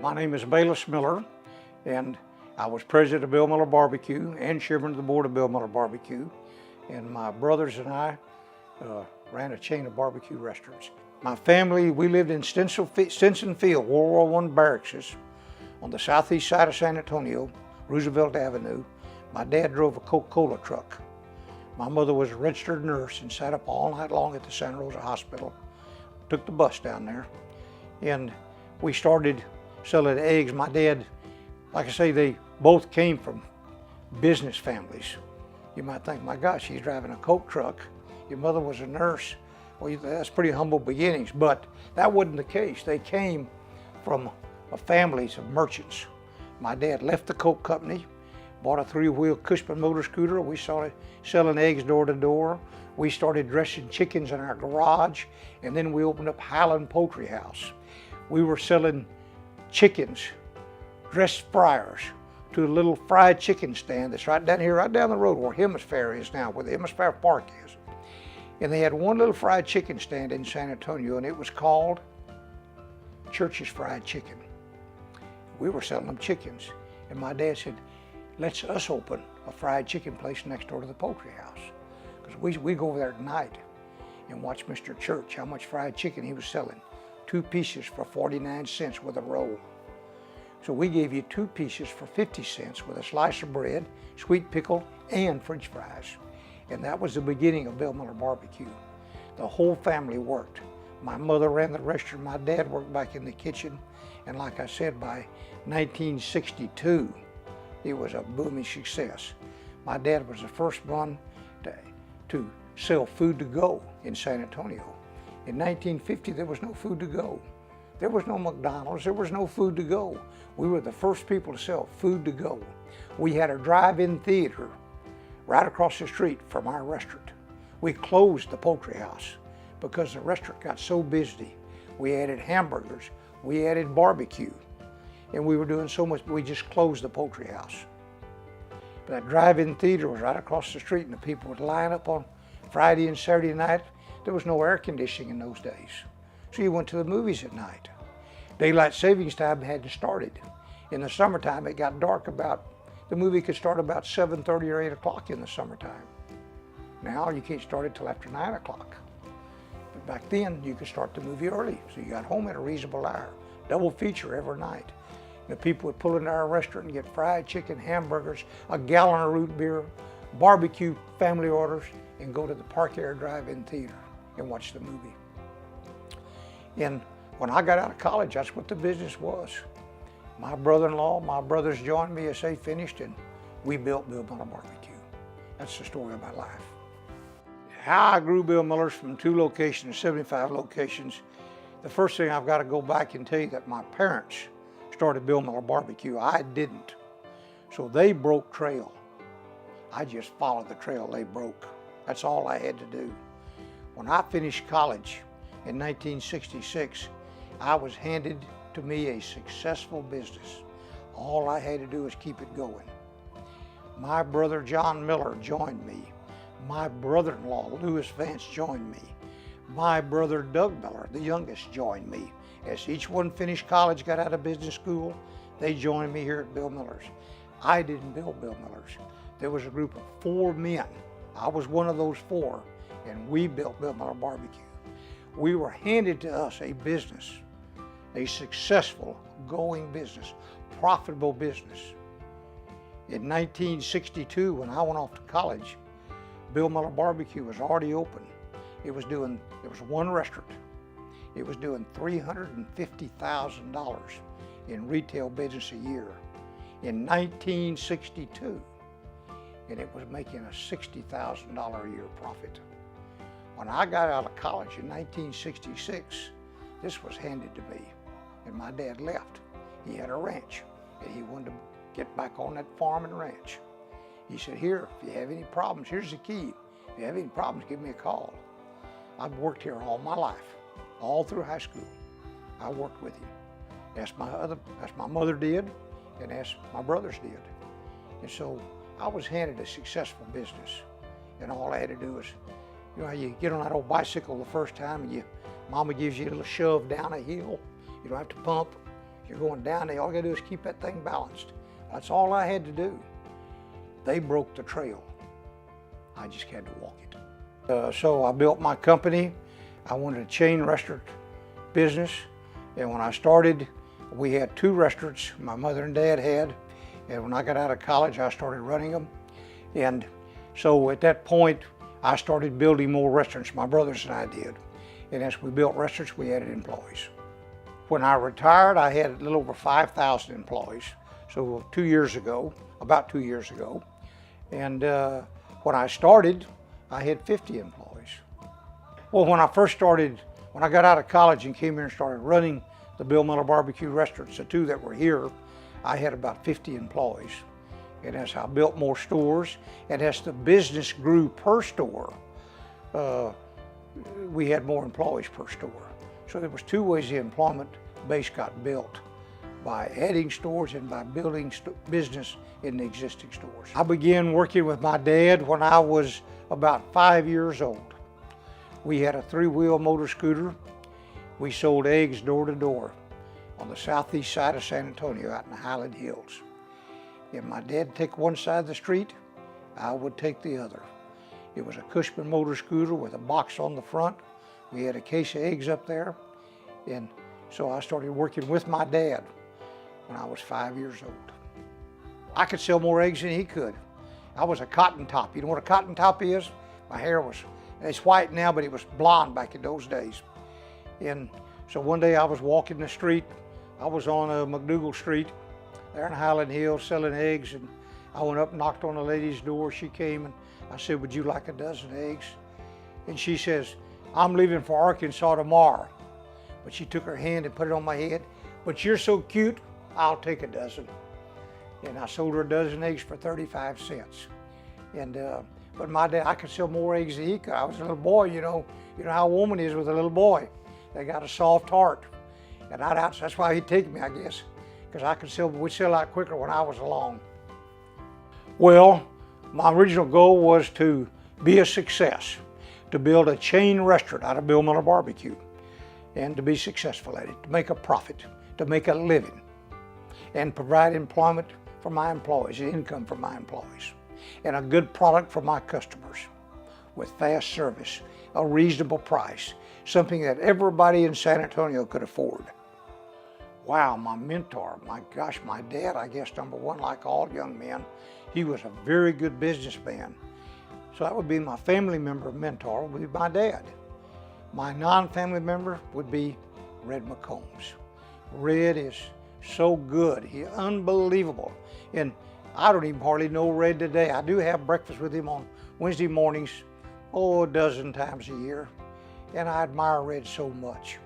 My name is Balous Miller, and I was president of Bill Miller Barbecue and chairman of the board of Bill Miller Barbecue. And my brothers and I ran a chain of barbecue restaurants. My family, we lived in Stinson Field, World War I barracks on the southeast side of San Antonio, Roosevelt Avenue. My dad drove a Coca-Cola truck. My mother was a registered nurse and sat up all night long at the Santa Rosa Hospital. Took the bus down there, and we started selling eggs. My dad, like I say, they both came from business families. You might think, my gosh, he's driving a Coke truck. Your mother was a nurse. Well, that's pretty humble beginnings, but that wasn't the case. They came from families of merchants. My dad left the Coke company, bought a three-wheel Cushman motor scooter. We started selling eggs door to door. We started dressing chickens in our garage, and then we opened up Highland Poultry House. We were selling chickens, dressed fryers, to a little fried chicken stand that's right down here, right down the road where Hemisphere is now, where the Hemisphere Park is. And they had one little fried chicken stand in San Antonio, and it was called Church's Fried Chicken. We were selling them chickens, and my dad said, let's us open a fried chicken place next door to the poultry house. Because we go over there at night and watch Mr. Church, how much fried chicken he was selling. 2 pieces for 49 cents with a roll. So we gave you 2 pieces for 50 cents with a slice of bread, sweet pickle, and French fries. And that was the beginning of Bill Miller Barbecue. The whole family worked. My mother ran the restaurant, my dad worked back in the kitchen, and like I said, by 1962, it was a booming success. My dad was the first one to sell food to go in San Antonio. In 1950, there was no food to go. There was no McDonald's, there was no food to go. We were the first people to sell food to go. We had a drive-in theater right across the street from our restaurant. We closed the poultry house because the restaurant got so busy. We added hamburgers, we added barbecue, and we were doing so much, we just closed the poultry house. But that drive-in theater was right across the street, and the people would line up on Friday and Saturday night. There was no air conditioning in those days, so you went to the movies at night. Daylight savings time hadn't started. In the summertime, it got dark the movie could start about 7:30 or 8 o'clock in the summertime. Now you can't start it till after 9 o'clock. But back then, you could start the movie early, so you got home at a reasonable hour. Double feature every night. The people would pull into our restaurant and get fried chicken, hamburgers, a gallon of root beer, barbecue family orders, and go to the Park Air Drive-In Theater and watch the movie. And when I got out of college, that's what the business was. My brother-in-law, my brothers joined me as they finished, and we built Bill Miller Barbecue. That's the story of my life. How I grew Bill Miller's from 2 locations to 75 locations. The first thing I've got to go back and tell you that my parents started Bill Miller Barbecue. I didn't. So they broke trail. I just followed the trail they broke. That's all I had to do. When I finished college in 1966, I was handed to me a successful business. All I had to do was keep it going. My brother John Miller joined me. My brother-in-law Louis Vance joined me. My brother Doug Miller, the youngest, joined me. As each one finished college, got out of business school, they joined me here at Bill Miller's. I didn't build Bill Miller's. There was a group of 4 men. I was one of those 4, and we built Bill Miller Barbecue. We were handed to us a business, a successful, going business, profitable business. In 1962, when I went off to college, Bill Miller Barbecue was already open. There was 1 restaurant. It was doing $350,000 in retail business a year in 1962, and it was making a $60,000 a year profit. When I got out of college in 1966, this was handed to me, and my dad left. He had a ranch, and he wanted to get back on that farm and ranch. He said, here, if you have any problems, here's the key. If you have any problems, give me a call. I've worked here all my life, all through high school. I worked with him. As my mother did, and as my brothers did. And so I was handed a successful business. And all I had to do was, you know, you get on that old bicycle the first time and mama gives you a little shove down a hill. You don't have to pump. You're going down there, all you gotta do is keep that thing balanced. That's all I had to do. They broke the trail. I just had to walk it. So I built my company. I wanted a chain restaurant business. And when I started, we had 2 restaurants my mother and dad had. And when I got out of college, I started running them. And so at that point, I started building more restaurants. My brothers and I did. And as we built restaurants, we added employees. When I retired, I had a little over 5,000 employees. So 2 years ago, about 2 years ago. And when I started, I had 50 employees. Well, when I first started, when I got out of college and came here and started running the Bill Miller Barbecue restaurants, the 2 that were here, I had about 50 employees. And as I built more stores, and as the business grew per store, we had more employees per store. So there was 2 ways the employment base got built, by adding stores and by building business in the existing stores. I began working with my dad when I was about 5 years old. We had a 3-wheel motor scooter. We sold eggs door to door on the southeast side of San Antonio out in the Highland Hills. And my dad would take one side of the street, I would take the other. It was a Cushman motor scooter with a box on the front. We had a case of eggs up there. And so I started working with my dad when I was 5 years old. I could sell more eggs than he could. I was a cotton top. You know what a cotton top is? My hair was, it's white now, but it was blonde back in those days. And so one day I was walking the street. I was on McDougal Street there in Highland Hills selling eggs, and I went up and knocked on a lady's door. She came and I said, "Would you like a dozen eggs?" And she says, "I'm leaving for Arkansas tomorrow." But she took her hand and put it on my head. "But you're so cute, I'll take a dozen." And I sold her a dozen eggs for 35 cents. And but my dad, I could sell more eggs than he could. I was a little boy, you know how a woman is with a little boy. They got a soft heart. And that's why he'd take me, I guess, because we'd sell out quicker when I was along. Well, my original goal was to be a success, to build a chain restaurant out of Bill Miller Barbecue, and to be successful at it, to make a profit, to make a living, and provide employment for my employees, income for my employees, and a good product for my customers with fast service, a reasonable price, something that everybody in San Antonio could afford. Wow, my mentor, my gosh, my dad, I guess, number one, like all young men, he was a very good businessman. So that would be my family member mentor, would be my dad. My non-family member would be Red McCombs. Red is so good, he's unbelievable. And I don't even hardly know Red today. I do have breakfast with him on Wednesday mornings, a dozen times a year. And I admire Red so much.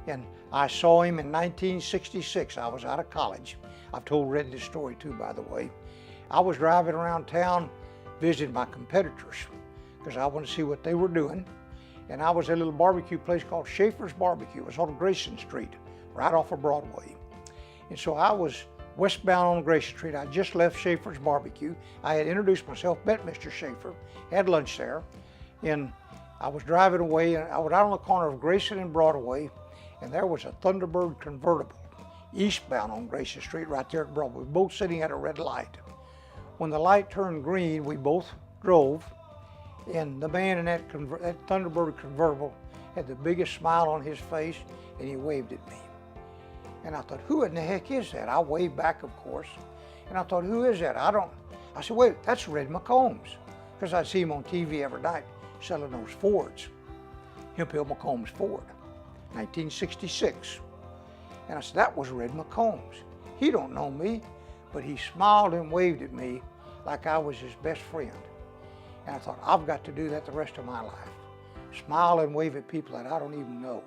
And I saw him in 1966. I was out of college. I've told Red this story too, by the way. I was driving around town visiting my competitors because I wanted to see what they were doing. And I was at a little barbecue place called Schaefer's Barbecue. It was on Grayson Street, right off of Broadway. And so I was westbound on Grayson Street. I just left Schaefer's Barbecue. I had introduced myself, met Mr. Schaefer, had lunch there, and I was driving away, and I was out on the corner of Grayson and Broadway, and there was a Thunderbird convertible eastbound on Grayson Street right there at Broadway. We were both sitting at a red light. When the light turned green, we both drove, and the man in that Thunderbird convertible had the biggest smile on his face, and he waved at me. And I thought, who in the heck is that? I waved back, of course, and I thought, who is that? I said, wait, that's Red McCombs, because I see him on TV every night selling those Fords, Hemphill McCombs Ford, 1966. And I said, that was Red McCombs. He don't know me, but he smiled and waved at me like I was his best friend. And I thought, I've got to do that the rest of my life. Smile and wave at people that I don't even know.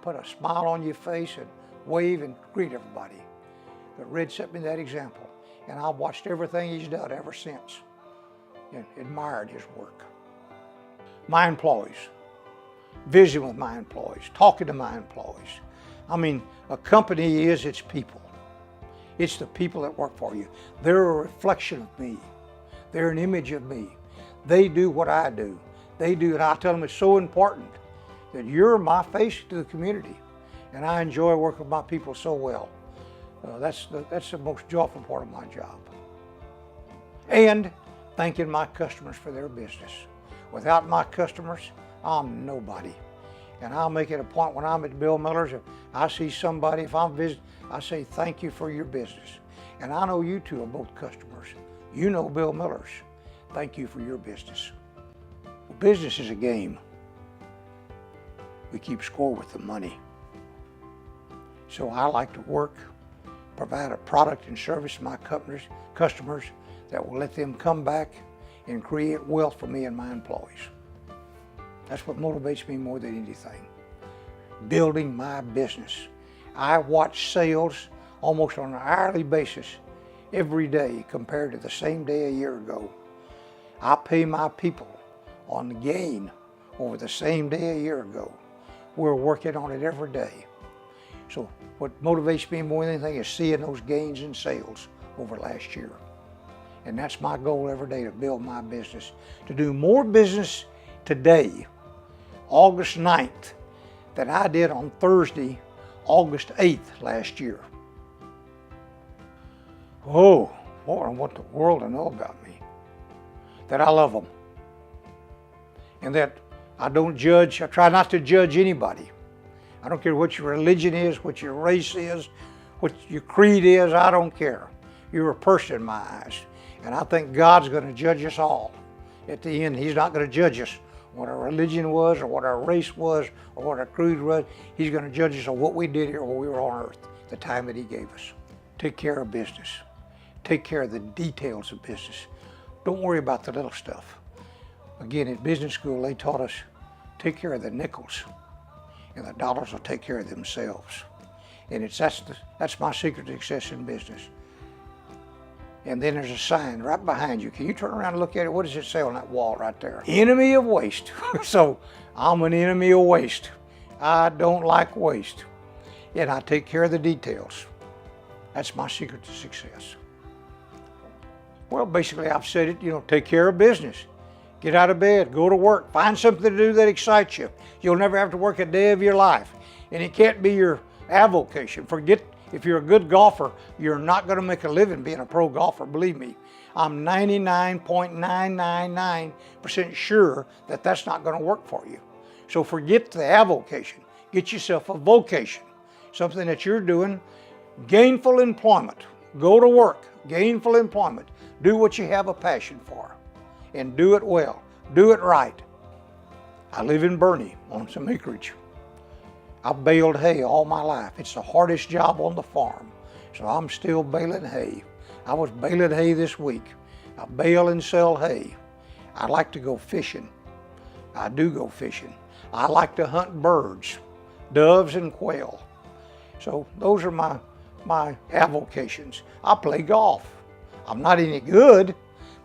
Put a smile on your face and wave and greet everybody. But Red set me that example, and I've watched everything he's done ever since and admired his work. My employees, visiting with my employees, talking to my employees. I mean, a company is its people. It's the people that work for you. They're a reflection of me. They're an image of me. They do what I do. They do, and I tell them it's so important that you're my face to the community. And I enjoy working with my people so well. That's the most joyful part of my job. And thanking my customers for their business. Without my customers, I'm nobody. And I'll make it a point when I'm at Bill Miller's, if I see somebody, if I'm visiting, I say thank you for your business. And I know you two are both customers. You know Bill Miller's. Thank you for your business. Well, business is a game. We keep score with the money. So I like to work, provide a product and service to my customers that will let them come back and create wealth for me and my employees. That's what motivates me more than anything. Building my business. I watch sales almost on an hourly basis every day compared to the same day a year ago. I pay my people on the gain over the same day a year ago. We're working on it every day. So what motivates me more than anything is seeing those gains in sales over last year. And that's my goal every day, to build my business, to do more business today, August 9th, than I did on Thursday, August 8th last year. Oh, boy, I want the world to know about me. That I love them. And that I don't judge, I try not to judge anybody. I don't care what your religion is, what your race is, what your creed is, I don't care. You're a person in my eyes. And I think God's going to judge us all. At the end, He's not going to judge us what our religion was, or what our race was, or what our creed was. He's going to judge us on what we did here when we were on earth, the time that He gave us. Take care of business. Take care of the details of business. Don't worry about the little stuff. Again, at business school, they taught us, take care of the nickels, and the dollars will take care of themselves. And that's my secret to success in business. And then there's a sign right behind you. Can you turn around and look at it? What does it say on that wall right there? Enemy of waste. So I'm an enemy of waste. I don't like waste. And I take care of the details. That's my secret to success. Well, basically I've said it, take care of business. Get out of bed, go to work, find something to do that excites you. You'll never have to work a day of your life. And it can't be your avocation. Forget, if you're a good golfer, you're not going to make a living being a pro golfer, believe me. I'm 99.999% sure that that's not going to work for you. So forget the avocation. Get yourself a vocation, something that you're doing, gainful employment. Go to work, gainful employment. Do what you have a passion for, and do it well, do it right. I live in Bernie on some acreage. I've baled hay all my life. It's the hardest job on the farm, so I'm still baling hay. I was baling hay this week. I bale and sell hay. I like to go fishing. I do go fishing. I like to hunt birds, doves and quail. So those are my avocations. I play golf. I'm not any good,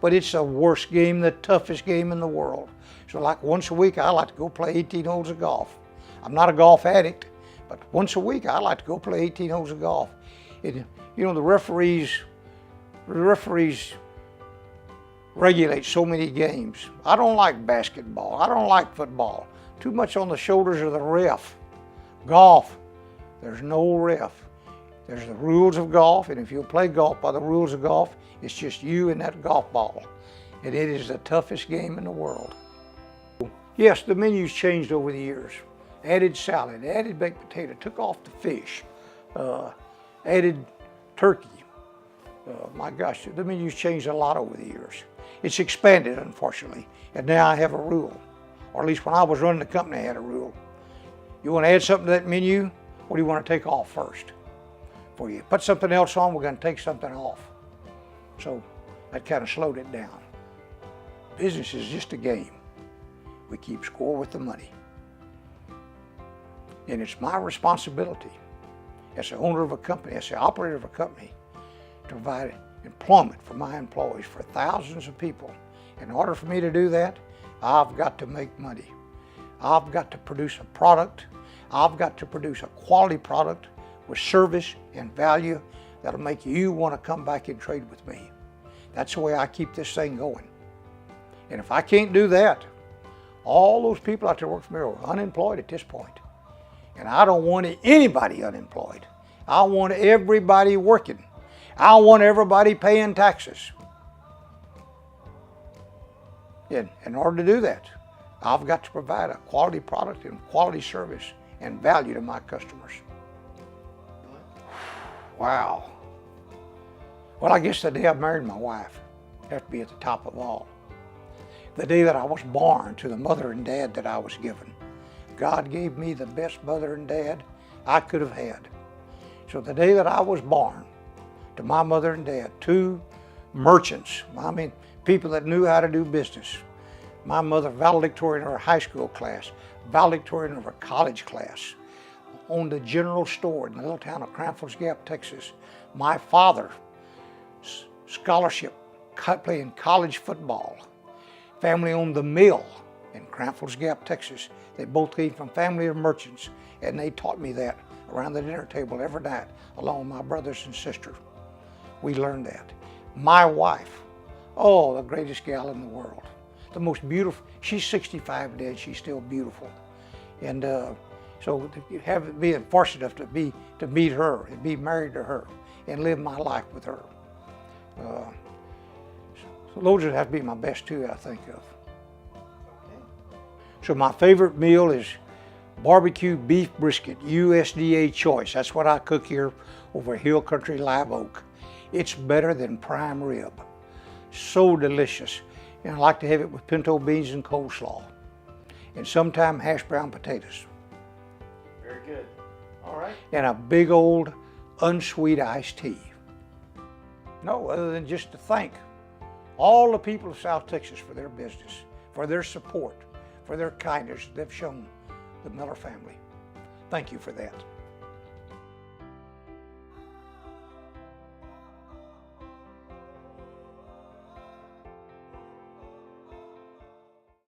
but it's the worst game, the toughest game in the world. So like once a week, I like to go play 18 holes of golf. I'm not a golf addict, but once a week, I like to go play 18 holes of golf. The referees regulate so many games. I don't like basketball. I don't like football. Too much on the shoulders of the ref. Golf, there's no ref. There's the rules of golf, and if you play golf by the rules of golf, it's just you and that golf ball. And it is the toughest game in the world. Yes, the menu's changed over the years. Added salad, added baked potato, took off the fish, added turkey. My gosh, the menu's changed a lot over the years. It's expanded, unfortunately, and now I have a rule. Or at least when I was running the company, I had a rule. You want to add something to that menu? What do you want to take off first? For you put something else on, we're going to take something off. So that kind of slowed it down. Business is just a game. We keep score with the money. And it's my responsibility as the owner of a company, as the operator of a company, to provide employment for my employees, for thousands of people. In order for me to do that, I've got to make money. I've got to produce a product. I've got to produce a quality product with service and value that'll make you want to come back and trade with me. That's the way I keep this thing going. And if I can't do that, all those people out there working for me are unemployed at this point. And I don't want anybody unemployed. I want everybody working. I want everybody paying taxes. And in order to do that, I've got to provide a quality product and quality service and value to my customers. Wow. Well, I guess the day I married my wife has to be at the top of all. The day that I was born to the mother and dad that I was given. God gave me the best mother and dad I could have had. So the day that I was born to my mother and dad, two merchants, I mean people that knew how to do business. My mother valedictorian of her high school class, valedictorian of her college class, owned a general store in the little town of Cranford's Gap, Texas. My father, scholarship, playing college football. Family owned the mill in Cranford's Gap, Texas. They both came from family of merchants, and they taught me that around the dinner table every night, along with my brothers and sisters. We learned that. My wife, oh, the greatest gal in the world. The most beautiful, she's 65 dead, she's still beautiful. And so being fortunate enough to meet her and be married to her and live my life with her. So those would have to be my best two I think of. So my favorite meal is barbecue beef brisket, USDA choice. That's what I cook here over Hill Country Live Oak. It's better than prime rib. So delicious. And I like to have it with pinto beans and coleslaw. And sometimes hash brown potatoes. Very good. All right. And a big old unsweet iced tea. No, other than just to thank all the people of South Texas for their business, for their support, for their kindness they've shown the Miller family. Thank you for that.